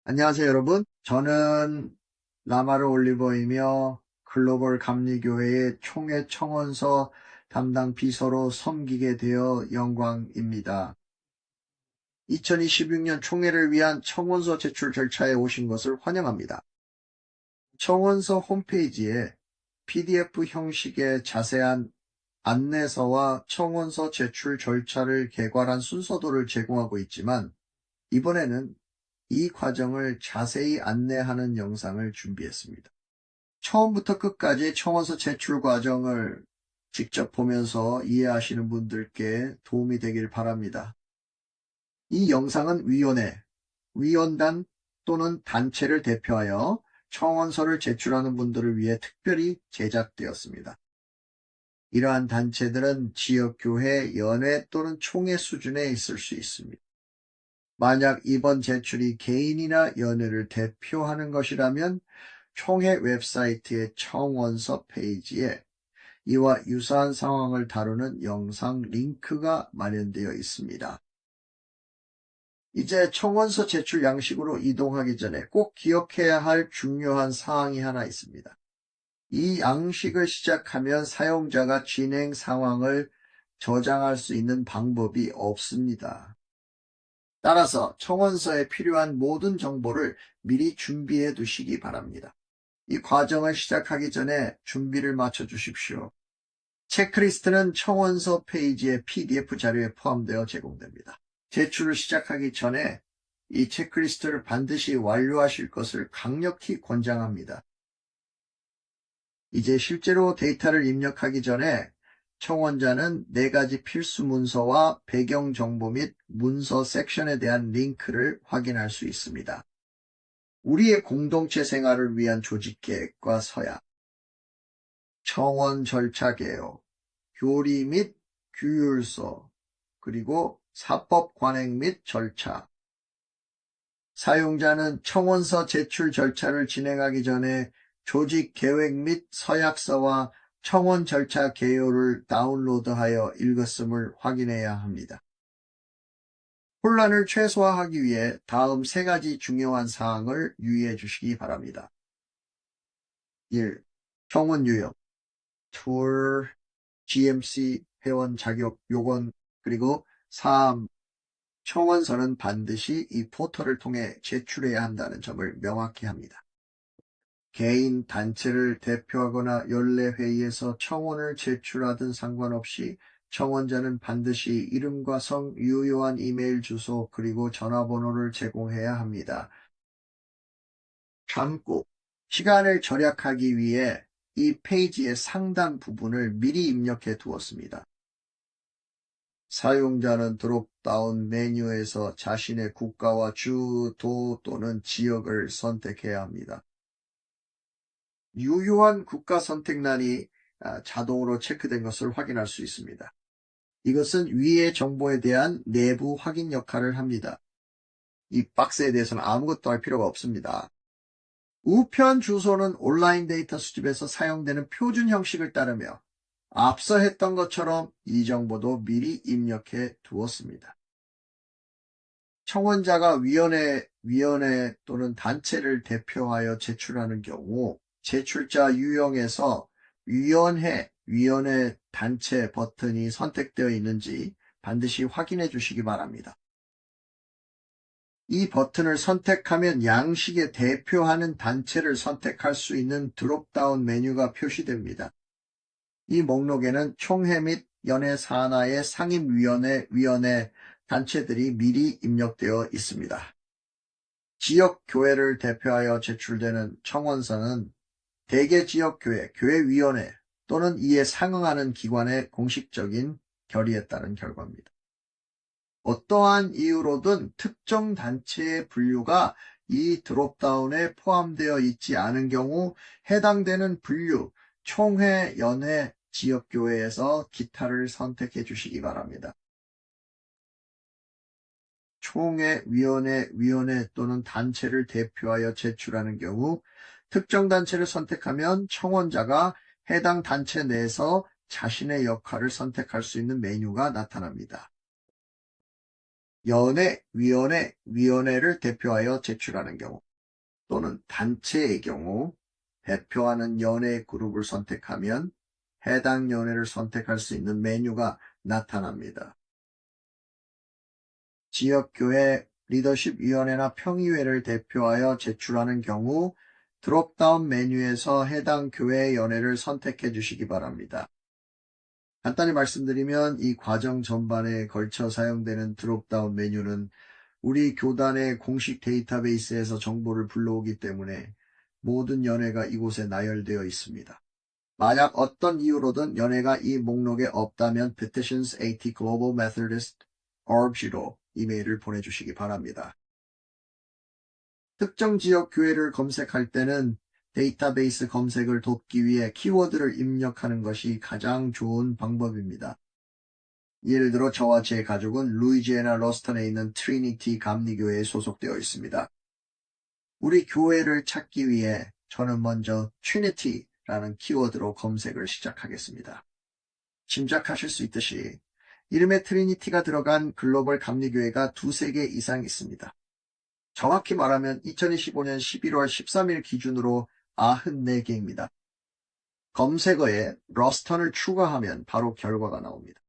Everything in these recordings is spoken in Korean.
안녕하세요, 여러분. 저는 라마르 올리버이며 글로벌 감리교회의 총회 청원서 담당 비서로 섬기게 되어 영광입니다. 2026년 총회를 위한 청원서 제출 절차에 오신 것을 환영합니다. 청원서 홈페이지에 PDF 형식의 자세한 안내서와 청원서 제출 절차를 개괄한 순서도를 제공하고 있지만, 이번에는 이 과정을 자세히 안내하는 영상을 준비했습니다. 처음부터 끝까지 청원서 제출 과정을 직접 보면서 이해하시는 분들께 도움이 되길 바랍니다. 이 영상은 위원회, 위원단 또는 단체를 대표하여 청원서를 제출하는 분들을 위해 특별히 제작되었습니다. 이러한 단체들은 지역교회, 연회 또는 총회 수준에 있을 수 있습니다. 만약 이번 제출이 개인이나 연회를 대표하는 것이라면 총회 웹사이트의 청원서 페이지에 이와 유사한 상황을 다루는 영상 링크가 마련되어 있습니다. 이제 청원서 제출 양식으로 이동하기 전에 꼭 기억해야 할 중요한 사항이 하나 있습니다. 이 양식을 시작하면 사용자가 진행 상황을 저장할 수 있는 방법이 없습니다. 따라서 청원서에 필요한 모든 정보를 미리 준비해 두시기 바랍니다. 이 과정을 시작하기 전에 준비를 마쳐 주십시오. 체크리스트는 청원서 페이지의 PDF 자료에 포함되어 제공됩니다. 제출을 시작하기 전에 이 체크리스트를 반드시 완료하실 것을 강력히 권장합니다. 이제 실제로 데이터를 입력하기 전에 청원자는 4가지 필수 문서와 배경 정보 및 문서 섹션에 대한 링크를 확인할 수 있습니다. 우리의 공동체 생활을 위한 조직 계획과 서약, 청원 절차 개요, 교리 및 규율서, 그리고 사법 관행 및 절차. 사용자는 청원서 제출 절차를 진행하기 전에 조직 계획 및 서약서와 청원 절차 개요를 다운로드하여 읽었음을 확인해야 합니다. 혼란을 최소화하기 위해 다음 3가지 중요한 사항을 유의해 주시기 바랍니다. 1. 청원 유형, 툴, GMC 회원 자격 요건, 그리고 3. 청원서는 반드시 이 포털을 통해 제출해야 한다는 점을 명확히 합니다. 개인, 단체를 대표하거나 연례회의에서 청원을 제출하든 상관없이 청원자는 반드시 이름과 성, 유효한 이메일 주소, 그리고 전화번호를 제공해야 합니다. 참고, 시간을 절약하기 위해 이 페이지의 상단 부분을 미리 입력해 두었습니다. 사용자는 드롭다운 메뉴에서 자신의 국가와 주, 도 또는 지역을 선택해야 합니다. 유효한 국가 선택란이 자동으로 체크된 것을 확인할 수 있습니다. 이것은 위의 정보에 대한 내부 확인 역할을 합니다. 이 박스에 대해서는 아무것도 할 필요가 없습니다. 우편 주소는 온라인 데이터 수집에서 사용되는 표준 형식을 따르며 앞서 했던 것처럼 이 정보도 미리 입력해 두었습니다. 청원자가 위원회 또는 단체를 대표하여 제출하는 경우 제출자 유형에서 위원회, 단체 버튼이 선택되어 있는지 반드시 확인해 주시기 바랍니다. 이 버튼을 선택하면 양식에 대표하는 단체를 선택할 수 있는 드롭다운 메뉴가 표시됩니다. 이 목록에는 총회 및 연회 산하의 상임위원회, 단체들이 미리 입력되어 있습니다. 지역교회를 대표하여 제출되는 청원서는 대개 지역교회, 교회위원회 또는 이에 상응하는 기관의 공식적인 결의에 따른 결과입니다. 어떠한 이유로든 특정 단체의 분류가 이 드롭다운에 포함되어 있지 않은 경우 해당되는 분류, 총회, 연회, 지역교회에서 기타를 선택해 주시기 바랍니다. 총회, 위원회 또는 단체를 대표하여 제출하는 경우 특정 단체를 선택하면 청원자가 해당 단체 내에서 자신의 역할을 선택할 수 있는 메뉴가 나타납니다. 위원회를 대표하여 제출하는 경우 또는 단체의 경우 대표하는 연예 그룹을 선택하면 해당 연예를 선택할 수 있는 메뉴가 나타납니다. 지역교회 리더십위원회나 평의회를 대표하여 제출하는 경우 드롭다운 메뉴에서 해당 교회의 연회를 선택해 주시기 바랍니다. 간단히 말씀드리면 이 과정 전반에 걸쳐 사용되는 드롭다운 메뉴는 우리 교단의 공식 데이터베이스에서 정보를 불러오기 때문에 모든 연회가 이곳에 나열되어 있습니다. 만약 어떤 이유로든 연회가 이 목록에 없다면 petitions at global methodist org.로 이메일을 보내주시기 바랍니다. 특정 지역 교회를 검색할 때는 데이터베이스 검색을 돕기 위해 키워드를 입력하는 것이 가장 좋은 방법입니다. 예를 들어 저와 제 가족은 루이지애나 러스턴에 있는 트리니티 감리교회에 소속되어 있습니다. 우리 교회를 찾기 위해 저는 먼저 트리니티라는 키워드로 검색을 시작하겠습니다. 짐작하실 수 있듯이 이름에 트리니티가 들어간 글로벌 감리교회가 2-3개 이상 있습니다. 정확히 말하면 2025년 11월 13일 기준으로 94개입니다. 검색어에 러스턴을 추가하면 바로 결과가 나옵니다.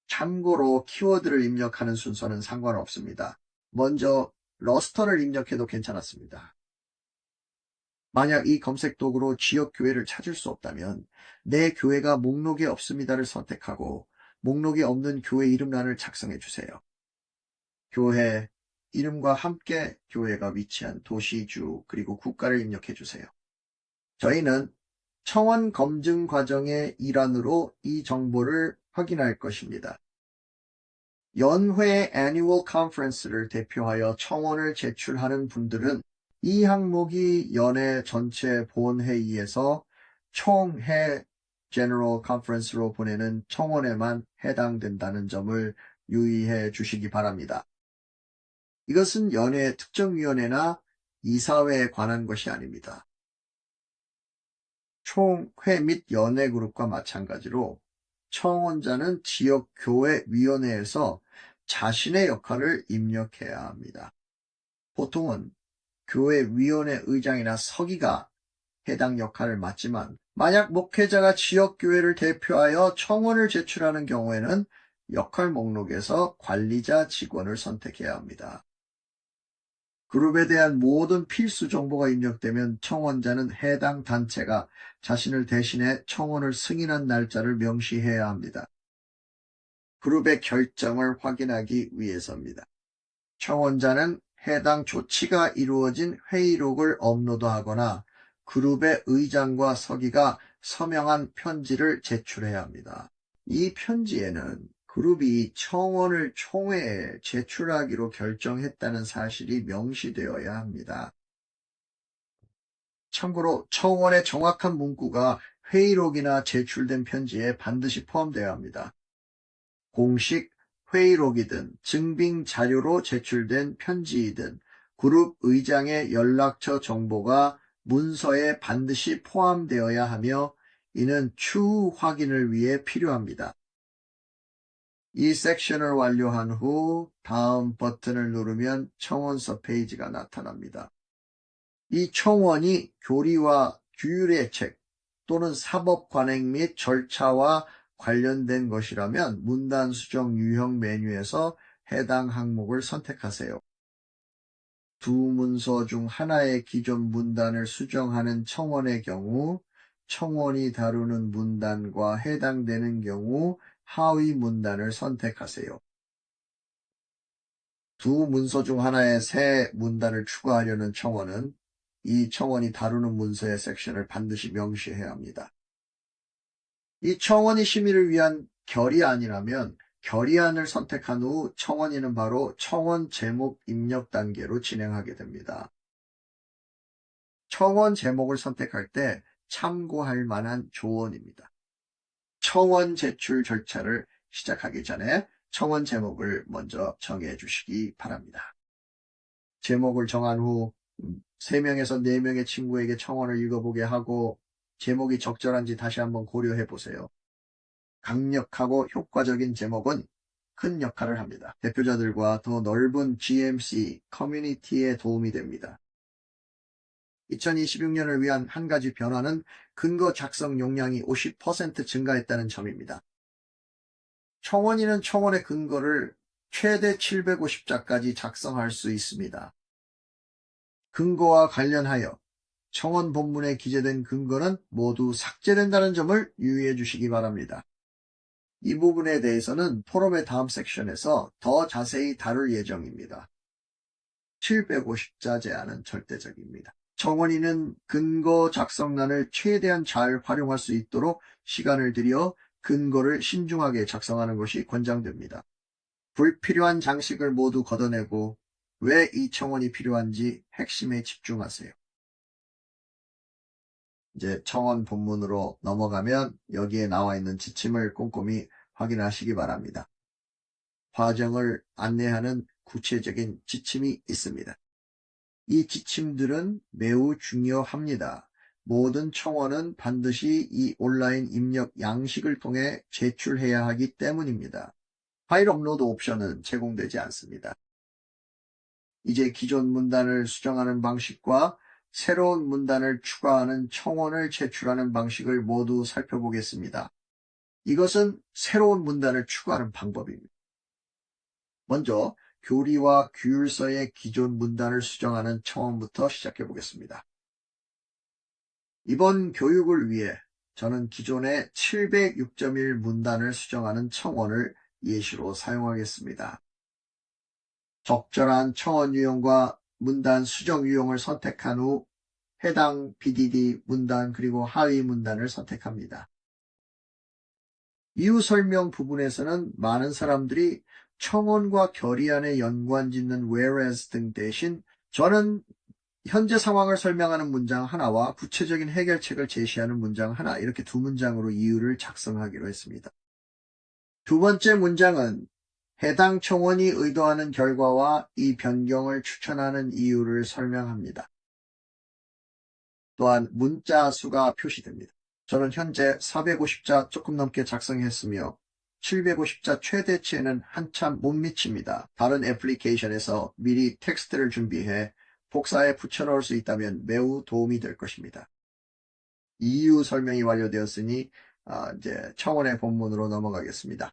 참고로 키워드를 입력하는 순서는 상관없습니다. 먼저 러스턴을 입력해도 괜찮았습니다. 만약 이 검색 도구로 지역 교회를 찾을 수 없다면 내 교회가 목록에 없습니다를 선택하고 목록에 없는 교회 이름란을 작성해 주세요. 교회 이름과 함께 교회가 위치한 도시, 주, 그리고 국가를 입력해 주세요. 저희는 청원 검증 과정의 일환으로 이 정보를 확인할 것입니다. 연회 Annual Conference를 대표하여 청원을 제출하는 분들은 이 항목이 연회 전체 본회의에서 총회 General Conference로 보내는 청원에만 해당된다는 점을 유의해 주시기 바랍니다. 이것은 연회 특정위원회나 이사회에 관한 것이 아닙니다. 총회 및 연회 그룹과 마찬가지로 청원자는 지역 교회 위원회에서 자신의 역할을 입력해야 합니다. 보통은 교회 위원회 의장이나 서기가 해당 역할을 맡지만 만약 목회자가 지역 교회를 대표하여 청원을 제출하는 경우에는 역할 목록에서 관리자 직원을 선택해야 합니다. 그룹에 대한 모든 필수 정보가 입력되면 청원자는 해당 단체가 자신을 대신해 청원을 승인한 날짜를 명시해야 합니다. 그룹의 결정을 확인하기 위해서입니다. 청원자는 해당 조치가 이루어진 회의록을 업로드하거나 그룹의 의장과 서기가 서명한 편지를 제출해야 합니다. 이 편지에는 그룹이 청원을 총회에 제출하기로 결정했다는 사실이 명시되어야 합니다. 참고로 청원의 정확한 문구가 회의록이나 제출된 편지에 반드시 포함되어야 합니다. 공식 회의록이든 증빙 자료로 제출된 편지이든 그룹 의장의 연락처 정보가 문서에 반드시 포함되어야 하며 이는 추후 확인을 위해 필요합니다. 이 섹션을 완료한 후 다음 버튼을 누르면 청원서 페이지가 나타납니다. 이 청원이 교리와 규율의 책 또는 사법 관행 및 절차와 관련된 것이라면 문단 수정 유형 메뉴에서 해당 항목을 선택하세요. 두 문서 중 하나의 기존 문단을 수정하는 청원의 경우 청원이 다루는 문단과 해당되는 경우 하위 문단을 선택하세요. 두 문서 중 하나의 새 문단을 추가하려는 청원은 이 청원이 다루는 문서의 섹션을 반드시 명시해야 합니다. 이 청원이 심의를 위한 결의안이라면 결의안을 선택한 후 청원인은 바로 청원 제목 입력 단계로 진행하게 됩니다. 청원 제목을 선택할 때 참고할 만한 조언입니다. 청원 제출 절차를 시작하기 전에 청원 제목을 먼저 정해 주시기 바랍니다. 제목을 정한 후 3명에서 4명의 친구에게 청원을 읽어보게 하고 제목이 적절한지 다시 한번 고려해 보세요. 강력하고 효과적인 제목은 큰 역할을 합니다. 대표자들과 더 넓은 GMC 커뮤니티에 도움이 됩니다. 2026년을 위한 한 가지 변화는 근거 작성 용량이 50% 증가했다는 점입니다. 청원인은 청원의 근거를 최대 750자까지 작성할 수 있습니다. 근거와 관련하여 청원 본문에 기재된 근거는 모두 삭제된다는 점을 유의해 주시기 바랍니다. 이 부분에 대해서는 포럼의 다음 섹션에서 더 자세히 다룰 예정입니다. 750자 제한은 절대적입니다. 청원인은 근거 작성란을 최대한 잘 활용할 수 있도록 시간을 들여 근거를 신중하게 작성하는 것이 권장됩니다. 불필요한 장식을 모두 걷어내고 왜 이 청원이 필요한지 핵심에 집중하세요. 이제 청원 본문으로 넘어가면 여기에 나와 있는 지침을 꼼꼼히 확인하시기 바랍니다. 과정을 안내하는 구체적인 지침이 있습니다. 이 지침들은 매우 중요합니다. 모든 청원은 반드시 이 온라인 입력 양식을 통해 제출해야 하기 때문입니다. 파일 업로드 옵션은 제공되지 않습니다. 이제 기존 문단을 수정하는 방식과 새로운 문단을 추가하는 청원을 제출하는 방식을 모두 살펴보겠습니다. 이것은 새로운 문단을 추가하는 방법입니다. 먼저 교리와 규율서의 기존 문단을 수정하는 청원부터 시작해 보겠습니다. 이번 교육을 위해 저는 기존의 706.1 문단을 수정하는 청원을 예시로 사용하겠습니다. 적절한 청원 유형과 문단 수정 유형을 선택한 후 해당 BDD 문단 그리고 하위 문단을 선택합니다. 이유 설명 부분에서는 많은 사람들이 청원과 결의안에 연관짓는 whereas 등 대신 저는 현재 상황을 설명하는 문장 하나와 구체적인 해결책을 제시하는 문장 하나 이렇게 두 문장으로 이유를 작성하기로 했습니다. 두 번째 문장은 해당 청원이 의도하는 결과와 이 변경을 추천하는 이유를 설명합니다. 또한 문자 수가 표시됩니다. 저는 현재 450자 조금 넘게 작성했으며 750자 최대치에는 한참 못 미칩니다. 다른 애플리케이션에서 미리 텍스트를 준비해 복사에 붙여넣을 수 있다면 매우 도움이 될 것입니다. 이유 설명이 완료되었으니 이제 청원의 본문으로 넘어가겠습니다.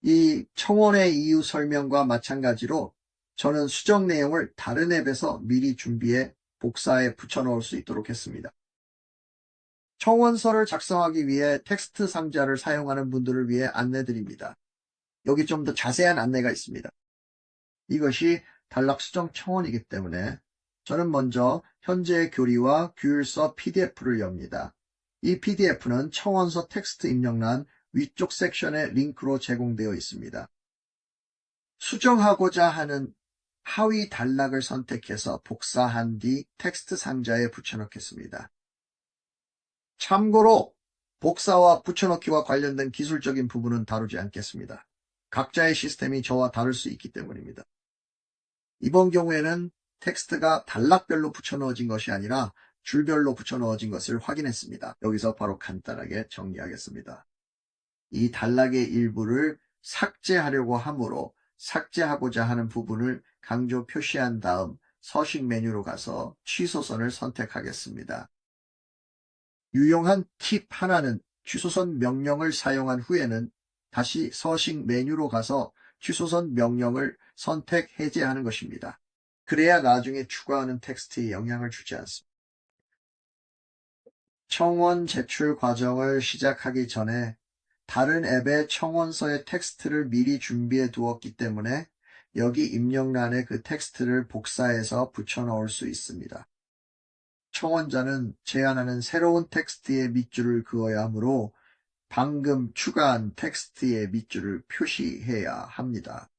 이 청원의 이유 설명과 마찬가지로 저는 수정 내용을 다른 앱에서 미리 준비해 복사에 붙여넣을 수 있도록 했습니다. 청원서를 작성하기 위해 텍스트 상자를 사용하는 분들을 위해 안내드립니다. 여기 좀 더 자세한 안내가 있습니다. 이것이 단락 수정 청원이기 때문에 저는 먼저 현재의 교리와 규율서 PDF를 엽니다. 이 PDF는 청원서 텍스트 입력란 위쪽 섹션에 링크로 제공되어 있습니다. 수정하고자 하는 하위 단락을 선택해서 복사한 뒤 텍스트 상자에 붙여넣겠습니다. 참고로 복사와 붙여넣기와 관련된 기술적인 부분은 다루지 않겠습니다. 각자의 시스템이 저와 다를 수 있기 때문입니다. 이번 경우에는 텍스트가 단락별로 붙여넣어진 것이 아니라 줄별로 붙여넣어진 것을 확인했습니다. 여기서 바로 간단하게 정리하겠습니다. 이 단락의 일부를 삭제하려고 하므로 삭제하고자 하는 부분을 강조 표시한 다음 서식 메뉴로 가서 취소선을 선택하겠습니다. 유용한 팁 하나는 취소선 명령을 사용한 후에는 다시 서식 메뉴로 가서 취소선 명령을 선택 해제하는 것입니다. 그래야 나중에 추가하는 텍스트에 영향을 주지 않습니다. 청원 제출 과정을 시작하기 전에 다른 앱에 청원서의 텍스트를 미리 준비해 두었기 때문에 여기 입력란에 그 텍스트를 복사해서 붙여넣을 수 있습니다. 청원자는 제안하는 새로운 텍스트의 밑줄을 그어야 하므로 방금 추가한 텍스트의 밑줄을 표시해야 합니다.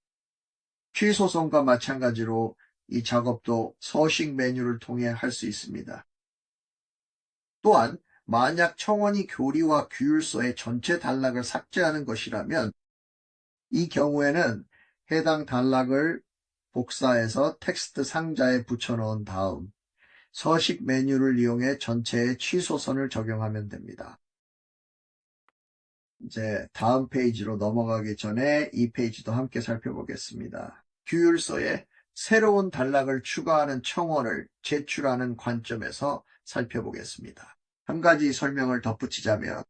취소선과 마찬가지로 이 작업도 서식 메뉴를 통해 할 수 있습니다. 또한 만약 청원이 교리와 규율서의 전체 단락을 삭제하는 것이라면 이 경우에는 해당 단락을 복사해서 텍스트 상자에 붙여넣은 다음 서식 메뉴를 이용해 전체에 취소선을 적용하면 됩니다. 이제 다음 페이지로 넘어가기 전에 이 페이지도 함께 살펴보겠습니다. 규율서에 새로운 단락을 추가하는 청원을 제출하는 관점에서 살펴보겠습니다. 한 가지 설명을 덧붙이자면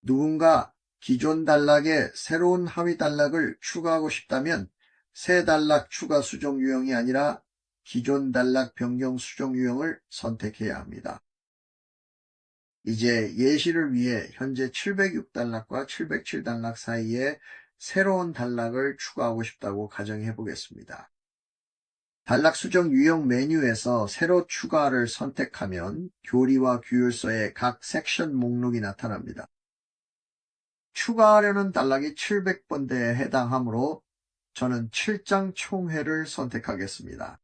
누군가 기존 단락에 새로운 하위 단락을 추가하고 싶다면 새 단락 추가 수정 유형이 아니라 기존 단락 변경 수정 유형을 선택해야 합니다. 이제 예시를 위해 현재 706단락과 707단락 사이에 새로운 단락을 추가하고 싶다고 가정해 보겠습니다. 단락 수정 유형 메뉴에서 새로 추가를 선택하면 교리와 규율서의 각 섹션 목록이 나타납니다. 추가하려는 단락이 700번대에 해당하므로 저는 7장 총회를 선택하겠습니다.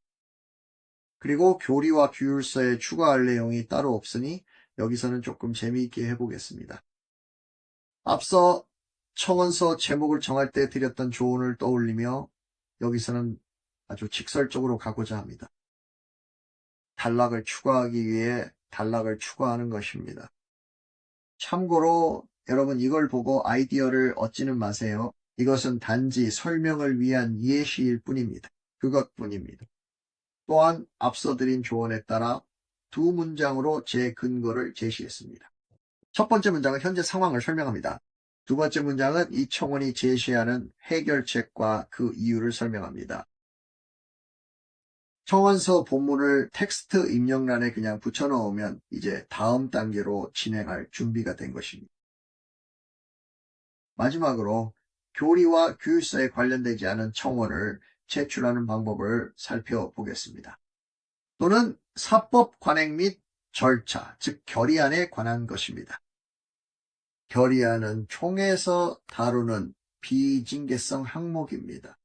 그리고 교리와 규율서에 추가할 내용이 따로 없으니 여기서는 조금 재미있게 해보겠습니다. 앞서 청원서 제목을 정할 때 드렸던 조언을 떠올리며 여기서는 아주 직설적으로 가고자 합니다. 단락을 추가하기 위해 단락을 추가하는 것입니다. 참고로 여러분 이걸 보고 아이디어를 얻지는 마세요. 이것은 단지 설명을 위한 예시일 뿐입니다. 그것뿐입니다. 또한 앞서 드린 조언에 따라 두 문장으로 제 근거를 제시했습니다. 첫 번째 문장은 현재 상황을 설명합니다. 두 번째 문장은 이 청원이 제시하는 해결책과 그 이유를 설명합니다. 청원서 본문을 텍스트 입력란에 그냥 붙여넣으면 이제 다음 단계로 진행할 준비가 된 것입니다. 마지막으로 교리와 규율서에 관련되지 않은 청원을 제출하는 방법을 살펴보겠습니다. 또는 사법 관행 및 절차, 즉 결의안에 관한 것입니다. 결의안은 총회에서 다루는 비징계성 항목입니다.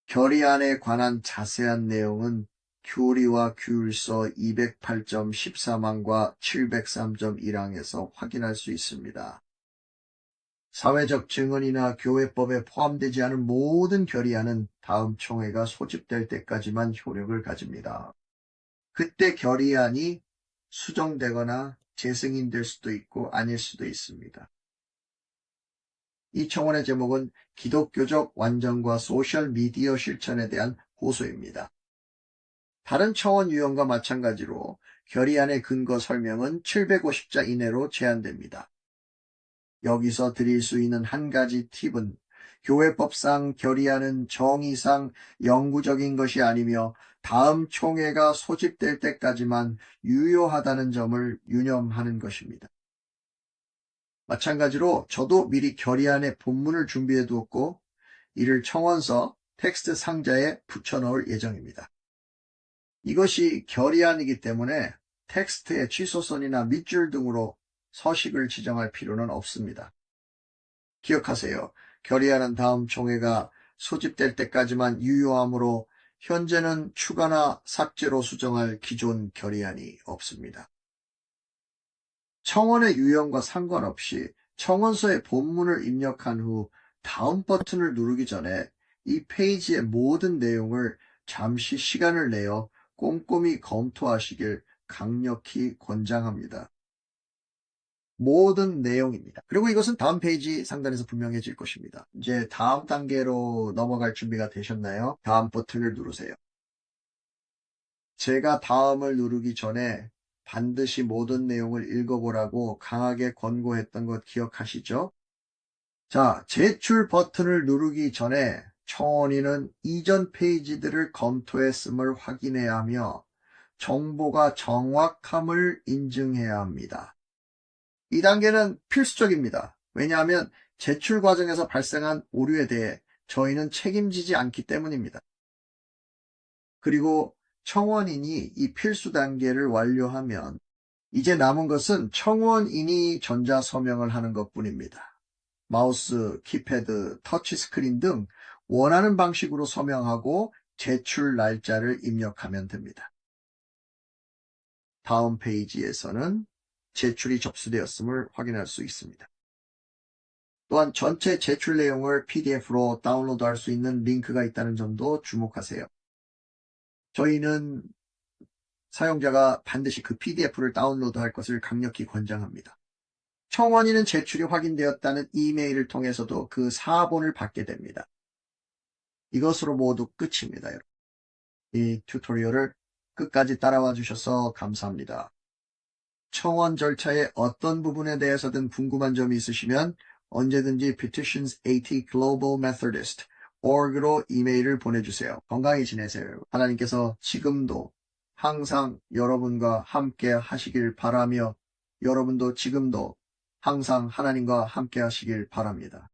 결의안에 관한 자세한 내용은 교리와 규율서 208.14항과 703.1항에서 확인할 수 있습니다. 사회적 증언이나 교회법에 포함되지 않은 모든 결의안은 다음 총회가 소집될 때까지만 효력을 가집니다. 그때 결의안이 수정되거나 재승인될 수도 있고 아닐 수도 있습니다. 이 청원의 제목은 기독교적 완전과 소셜미디어 실천에 대한 호소입니다. 다른 청원 유형과 마찬가지로 결의안의 근거 설명은 750자 이내로 제한됩니다. 여기서 드릴 수 있는 한 가지 팁은 교회법상 결의안은 정의상 영구적인 것이 아니며 다음 총회가 소집될 때까지만 유효하다는 점을 유념하는 것입니다. 마찬가지로 저도 미리 결의안의 본문을 준비해 두었고 이를 청원서 텍스트 상자에 붙여넣을 예정입니다. 이것이 결의안이기 때문에 텍스트의 취소선이나 밑줄 등으로 서식을 지정할 필요는 없습니다. 기억하세요. 결의안은 다음 총회가 소집될 때까지만 유효하므로 현재는 추가나 삭제로 수정할 기존 결의안이 없습니다. 청원의 유형과 상관없이 청원서의 본문을 입력한 후 다음 버튼을 누르기 전에 이 페이지의 모든 내용을 잠시 시간을 내어 꼼꼼히 검토하시길 강력히 권장합니다. 모든 내용입니다. 그리고 이것은 다음 페이지 상단에서 분명해질 것입니다. 이제 다음 단계로 넘어갈 준비가 되셨나요? 다음 버튼을 누르세요. 제가 다음을 누르기 전에 반드시 모든 내용을 읽어보라고 강하게 권고했던 것 기억하시죠? 자, 제출 버튼을 누르기 전에 청원인은 이전 페이지들을 검토했음을 확인해야 하며 정보가 정확함을 인증해야 합니다. 이 단계는 필수적입니다. 왜냐하면 제출 과정에서 발생한 오류에 대해 저희는 책임지지 않기 때문입니다. 그리고 청원인이 이 필수 단계를 완료하면 이제 남은 것은 청원인이 전자서명을 하는 것뿐입니다. 마우스, 키패드, 터치스크린 등 원하는 방식으로 서명하고 제출 날짜를 입력하면 됩니다. 다음 페이지에서는 제출이 접수되었음을 확인할 수 있습니다. 또한 전체 제출 내용을 PDF로 다운로드할 수 있는 링크가 있다는 점도 주목하세요. 저희는 사용자가 반드시 그 PDF를 다운로드할 것을 강력히 권장합니다. 청원인은 제출이 확인되었다는 이메일을 통해서도 그 사본을 받게 됩니다. 이것으로 모두 끝입니다. 여러분. 이 튜토리얼을 끝까지 따라와 주셔서 감사합니다. 청원 절차의 어떤 부분에 대해서든 궁금한 점이 있으시면 언제든지 petitionsatglobalmethodist.org로 이메일을 보내주세요. 건강히 지내세요. 하나님께서 지금도 항상 여러분과 함께 하시길 바라며 여러분도 지금도 항상 하나님과 함께 하시길 바랍니다.